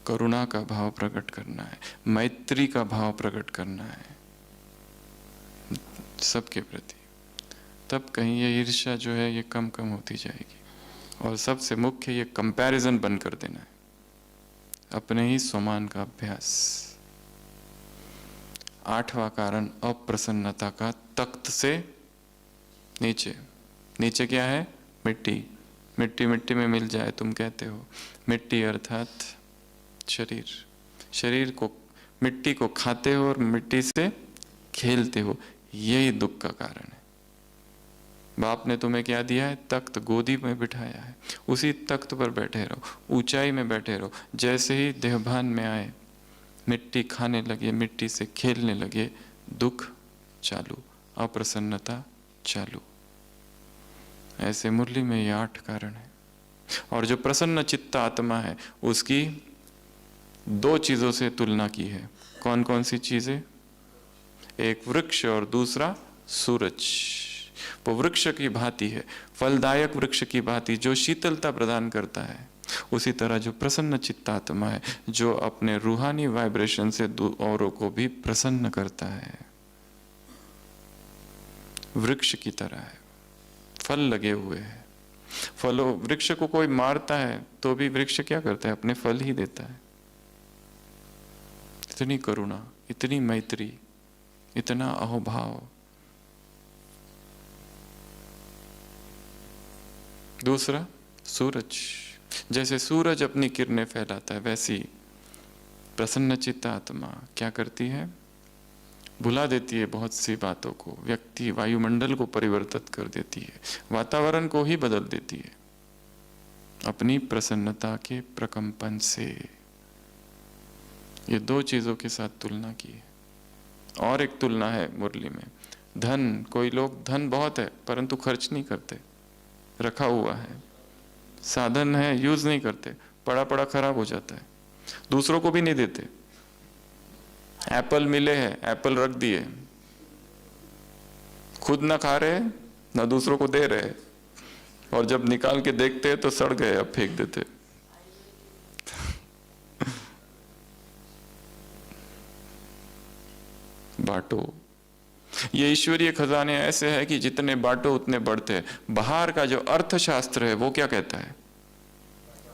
करुणा का भाव प्रकट करना है, मैत्री का भाव प्रकट करना है सबके प्रति। तब कहीं ये ईर्ष्या जो है ये कम कम होती जाएगी। और सबसे मुख्य ये कंपैरिजन बंद कर देना है, अपने ही स्वमान का अभ्यास। 8वां कारण अप्रसन्नता का तख्त से नीचे। नीचे क्या है? मिट्टी। मिट्टी मिट्टी में मिल जाए तुम कहते हो। मिट्टी अर्थात शरीर। शरीर को, मिट्टी को खाते हो और मिट्टी से खेलते हो, यही दुख का कारण है। बाप ने तुम्हें क्या दिया है? तख्त, गोदी में बिठाया है, उसी तख्त पर बैठे रहो, ऊंचाई में बैठे रहो। जैसे ही देहभान में आए, मिट्टी खाने लगे, मिट्टी से खेलने लगे, दुख चालू, अप्रसन्नता चालू। ऐसे मुरली में ये 8 कारण है। और जो प्रसन्न चित्त आत्मा है उसकी 2 चीजों से तुलना की है। कौन कौन सी चीजें? एक वृक्ष और दूसरा सूरज। वो वृक्ष की भांति है, फलदायक वृक्ष की भांति, जो शीतलता प्रदान करता है। उसी तरह जो प्रसन्न चित्तात्मा है, जो अपने रूहानी वाइब्रेशन से औरों को भी प्रसन्न करता है, वृक्ष की तरह है, फल लगे हुए हैं। फलों, वृक्ष को कोई मारता है तो भी वृक्ष क्या करता है? अपने फल ही देता है। इतनी करुणा, इतनी मैत्री, इतना अहोभाव। दूसरा, सूरज। जैसे सूरज अपनी किरणें फैलाता है, वैसी प्रसन्नचित्त आत्मा क्या करती है? भुला देती है बहुत सी बातों को। व्यक्ति वायुमंडल को परिवर्तित कर देती है, वातावरण को ही बदल देती है अपनी प्रसन्नता के प्रकंपन से। ये दो चीजों के साथ तुलना की है। और एक तुलना है मुरली में, धन। कोई लोग धन बहुत है परंतु खर्च नहीं करते, रखा हुआ है, साधन है यूज नहीं करते, पड़ा पड़ा खराब हो जाता है, दूसरों को भी नहीं देते। एप्पल मिले हैं, एप्पल रख दिए, खुद ना खा रहे ना दूसरों को दे रहे, और जब निकाल के देखते तो सड़ गए, अब फेंक देते। बांटो। ये ईश्वरीय खजाने ऐसे है कि जितने बांटो उतने बढ़ते हैं। बाहर का जो अर्थशास्त्र है वो क्या कहता है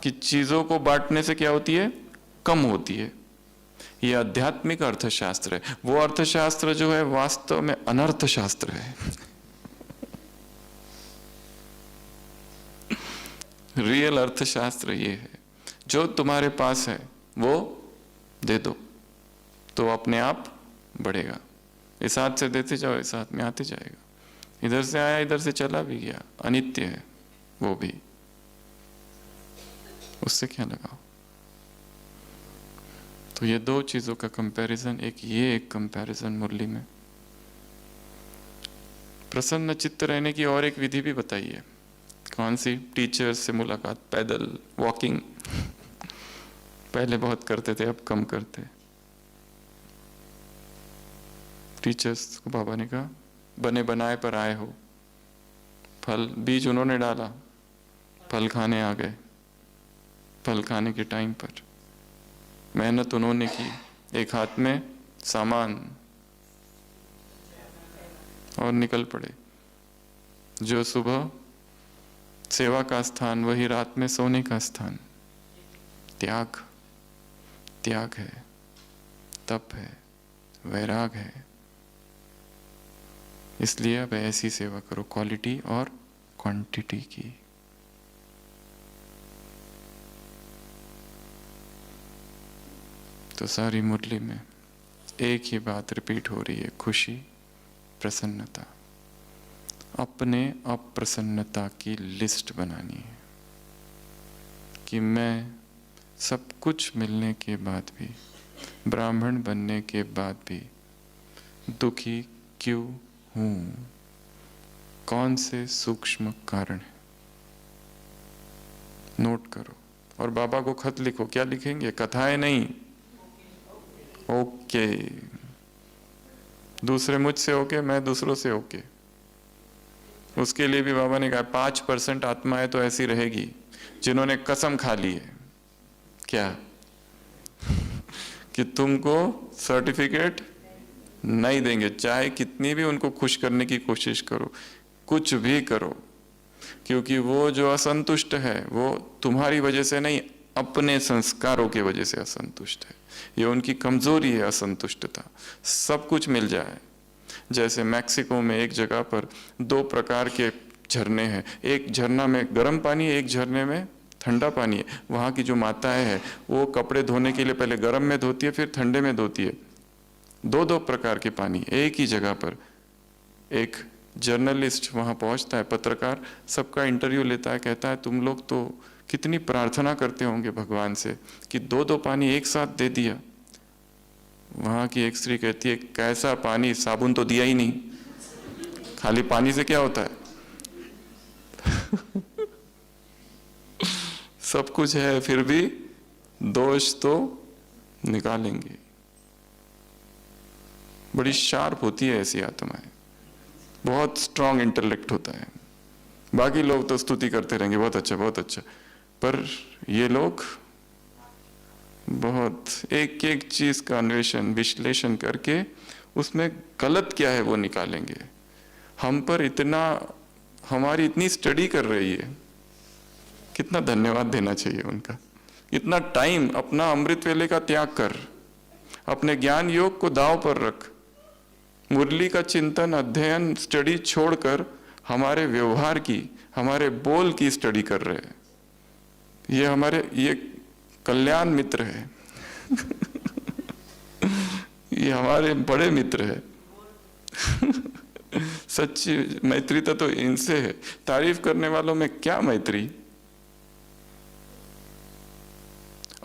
कि चीजों को बांटने से क्या होती है? कम होती है। ये आध्यात्मिक अर्थशास्त्र है। वो अर्थशास्त्र जो है वास्तव में अनर्थशास्त्र है। रियल अर्थशास्त्र ये है, जो तुम्हारे पास है वो दे दो तो अपने आप बढ़ेगा। इस हाथ से देते जाओ, इस हाथ में आते जाएगा। इधर से आया इधर से चला भी गया, अनित्य है वो भी, उससे क्या लगाओ। तो ये दो चीजों का कंपैरिजन, एक कंपैरिजन मुरली में। प्रसन्न चित्त रहने की और एक विधि भी बताइए। कौन सी? टीचर्स से मुलाकात, पैदल वॉकिंग। पहले बहुत करते थे, अब कम करते। टीचर्स को बाबा ने कहा बने बनाए पर आए हो, फल बीज उन्होंने डाला, फल खाने आ गए। फल खाने के टाइम पर मेहनत उन्होंने की, एक हाथ में सामान, और निकल पड़े। जो सुबह सेवा का स्थान वही रात में सोने का स्थान। त्याग, त्याग है, तप है, वैराग है। इसलिए अब ऐसी सेवा करो, क्वालिटी और क्वांटिटी की। तो सारी मुरली में एक ही बात रिपीट हो रही है, खुशी, प्रसन्नता। अपने अप्रसन्नता की लिस्ट बनानी है कि मैं सब कुछ मिलने के बाद भी, ब्राह्मण बनने के बाद भी दुखी क्यों हूं? कौन से सूक्ष्म कारण है? नोट करो और बाबा को खत लिखो। क्या लिखेंगे? कथाएं नहीं, ओके। दूसरे मुझसे ओके, मैं दूसरों से ओके। उसके लिए भी बाबा ने कहा 5% आत्माएं तो ऐसी रहेगी जिन्होंने कसम खा ली है। क्या? कि तुमको सर्टिफिकेट नहीं देंगे, चाहे कितनी भी उनको खुश करने की कोशिश करो, कुछ भी करो, क्योंकि वो जो असंतुष्ट है वो तुम्हारी वजह से नहीं, अपने संस्कारों की वजह से असंतुष्ट है। ये उनकी कमजोरी है, असंतुष्टता। सब कुछ मिल जाए। जैसे मैक्सिको में एक जगह पर 2 प्रकार के झरने हैं, एक झरना में गर्म पानी है, एक झरने में ठंडा पानी है। वहाँ की जो माताएं हैं वो कपड़े धोने के लिए पहले गर्म में धोती है, फिर ठंडे में धोती है। 2 प्रकार के पानी एक ही जगह पर। एक जर्नलिस्ट वहाँ पहुँचता है, पत्रकार, सबका इंटरव्यू लेता है, कहता है तुम लोग तो कितनी प्रार्थना करते होंगे भगवान से कि 2 पानी एक साथ दे दिया। वहाँ की एक स्त्री कहती है कैसा पानी, साबुन तो दिया ही नहीं, खाली पानी से क्या होता है? सब कुछ है फिर भी दोष तो निकालेंगे। बड़ी शार्प होती है ऐसी आत्माएं, बहुत स्ट्रांग इंटेलेक्ट होता है। बाकी लोग तो स्तुति करते रहेंगे, बहुत अच्छा बहुत अच्छा, पर ये लोग बहुत एक एक चीज का अन्वेषण विश्लेषण करके उसमें गलत क्या है वो निकालेंगे। हम पर इतना, हमारी इतनी स्टडी कर रही है, कितना धन्यवाद देना चाहिए उनका। इतना टाइम अपना अमृत वेले का त्याग कर अपने ज्ञान योग को दांव पर रख। मुरली का चिंतन, अध्ययन, स्टडी छोड़कर हमारे व्यवहार की, हमारे बोल की स्टडी कर रहे हैं। ये कल्याण मित्र है ये हमारे बड़े मित्र है सच्ची मैत्रीता तो इनसे है। तारीफ करने वालों में क्या मैत्री,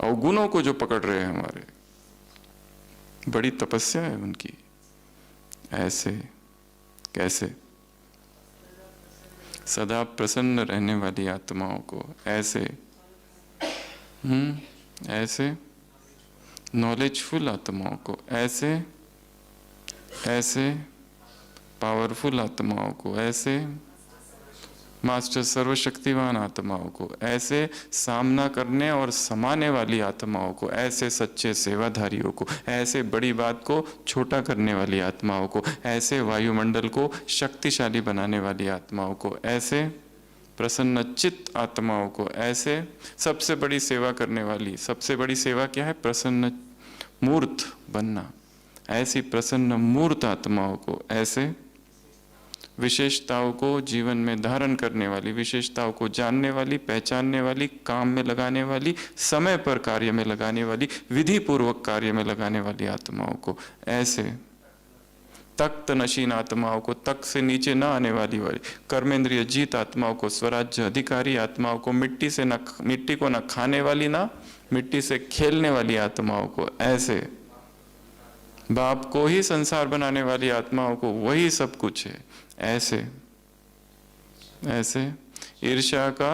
अवगुणों को जो पकड़ रहे हैं हमारे, बड़ी तपस्या है उनकी। ऐसे कैसे? सदा प्रसन्न रहने वाली आत्माओं को ऐसे, ऐसे नॉलेजफुल आत्माओं को ऐसे, ऐसे पावरफुल आत्माओं को ऐसे, मास्टर सर्वशक्तिवान आत्माओं को ऐसे, सामना करने और समाने वाली आत्माओं को ऐसे, सच्चे सेवाधारियों को ऐसे, बड़ी बात को छोटा करने वाली आत्माओं को ऐसे, वायुमंडल को शक्तिशाली बनाने वाली आत्माओं को ऐसे, प्रसन्न चित्त आत्माओं को ऐसे, सबसे बड़ी सेवा करने वाली, सबसे बड़ी सेवा क्या है? प्रसन्न मूर्त बनना। ऐसी प्रसन्न मूर्त आत्माओं को ऐसे, विशेषताओं को जीवन में धारण करने वाली, विशेषताओं को जानने वाली, पहचानने वाली, काम में लगाने वाली, समय पर कार्य में लगाने वाली, विधि पूर्वक कार्य में लगाने वाली आत्माओं को ऐसे, तख्त नशीन आत्माओं को, तख्त से नीचे न आने वाली, कर्मेंद्रिय जीत आत्माओं को, स्वराज्य अधिकारी आत्माओं को, मिट्टी को न खाने वाली, ना मिट्टी से खेलने वाली आत्माओं को ऐसे, बाप को ही संसार बनाने वाली आत्माओं को वही सब कुछ है ऐसे, ऐसे ईर्ष्या का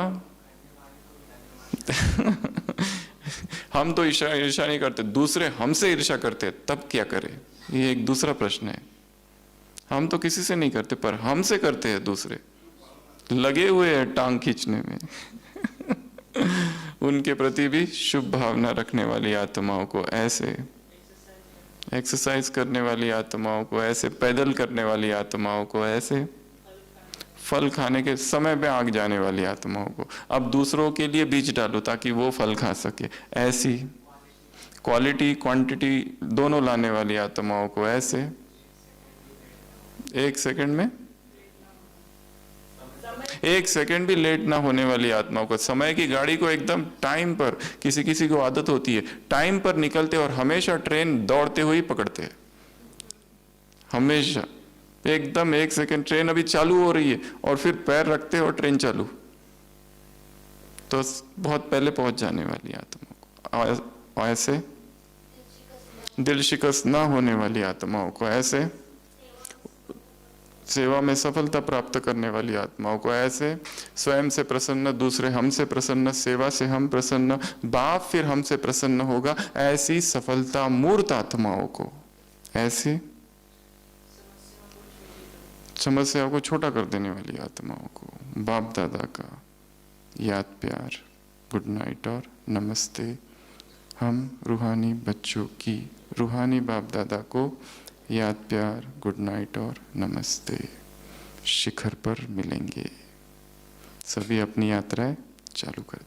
हम तो ईर्ष्या नहीं करते, दूसरे हमसे ईर्ष्या करते, तब क्या करें? ये एक दूसरा प्रश्न है। हम तो किसी से नहीं करते, पर हमसे करते हैं दूसरे, लगे हुए हैं टांग खींचने में उनके प्रति भी शुभ भावना रखने वाली आत्माओं को ऐसे, एक्सरसाइज करने वाली आत्माओं को ऐसे, पैदल करने वाली आत्माओं को ऐसे, फल खाने के समय में आग जाने वाली आत्माओं को अब दूसरों के लिए बीज डालो ताकि वो फल खा सके ऐसी, क्वालिटी क्वांटिटी दोनों लाने वाली आत्माओं को ऐसे, एक सेकंड भी लेट ना होने वाली आत्माओं को, समय की गाड़ी को एकदम टाइम पर, किसी को आदत होती है टाइम पर निकलते और हमेशा ट्रेन दौड़ते हुए पकड़ते हैं, हमेशा एकदम एक सेकंड, ट्रेन अभी चालू हो रही है और फिर पैर रखते और ट्रेन चालू, तो बहुत पहले पहुंच जाने वाली आत्माओं को ऐसे, दिल शिकस्त ना होने वाली आत्माओं को ऐसे, सेवा में सफलता प्राप्त करने वाली आत्माओं को ऐसे, स्वयं से प्रसन्न, दूसरे हमसे प्रसन्न, सेवा से हम प्रसन्न, बाप फिर हमसे प्रसन्न होगा, ऐसी सफलता मूर्त आत्माओं को ऐसी, समस्याओं को छोटा कर देने वाली आत्माओं को बाप दादा का याद प्यार, गुड नाइट और नमस्ते। हम रूहानी बच्चों की रूहानी बाप दादा को याद प्यार, गुड नाइट और नमस्ते। शिखर पर मिलेंगे। सभी अपनी यात्राएं चालू कर